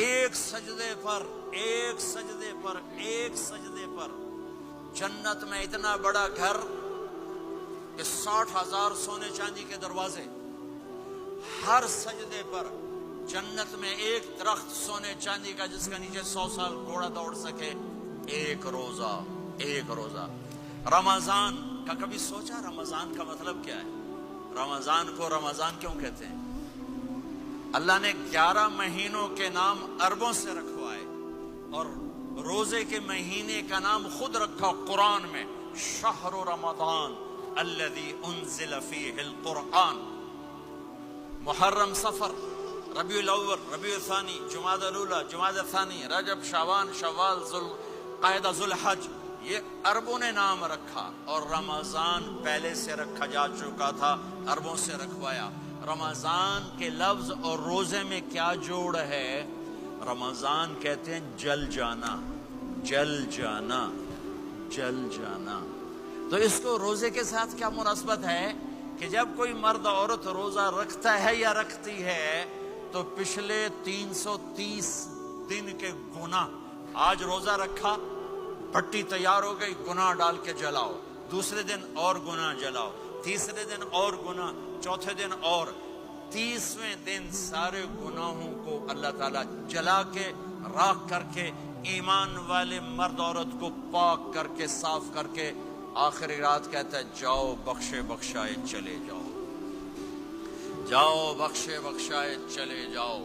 ایک سجدے پر جنت میں اتنا بڑا گھر کہ 60,000 سونے چاندی کے دروازے، ہر سجدے پر جنت میں ایک درخت سونے چاندی کا جس کا نیچے 100 سال گھوڑا دوڑ سکے، ایک روزہ۔ رمضان کا کبھی سوچا رمضان کا مطلب کیا ہے؟ رمضان کو رمضان کیوں کہتے ہیں؟ اللہ نے 11 مہینوں کے نام عربوں سے رکھوائے اور روزے کے مہینے کا نام خود رکھا قرآن میں، شہر رمضان الذی انزل فیہ القرآن۔ محرم، صفر، ربیع الاول، ربیع الثانی، جمادی الاولی، جمادی الثانی، رجب، شعبان، شوال، ذوالقعدہ، ذوالحج، یہ عربوں نے نام رکھا، اور رمضان پہلے سے رکھا جا چکا تھا، عربوں سے رکھوایا۔ رمضان کے لفظ اور روزے میں کیا جوڑ ہے؟ رمضان کہتے ہیں جل جانا، جل جانا، جل جانا۔ تو اس کو روزے کے ساتھ کیا مناسبت ہے کہ جب کوئی مرد عورت روزہ رکھتا ہے یا رکھتی ہے تو پچھلے 330 دن کے گناہ، آج روزہ رکھا، پٹی تیار ہو گئی، گناہ ڈال کے جلاؤ، دوسرے دن اور گناہ جلاؤ، تیسرے دن اور گناہ، چوتھے دن اور، 30ویں دن سارے گناہوں کو اللہ تعالیٰ جلا کے، راکھ کر کے، ایمان والے مرد عورت کو پاک کر کے، صاف کر کے، آخری رات کہتا ہے جاؤ بخشے بخشائے چلے جاؤ، جاؤ بخشے بخشائے چلے جاؤ۔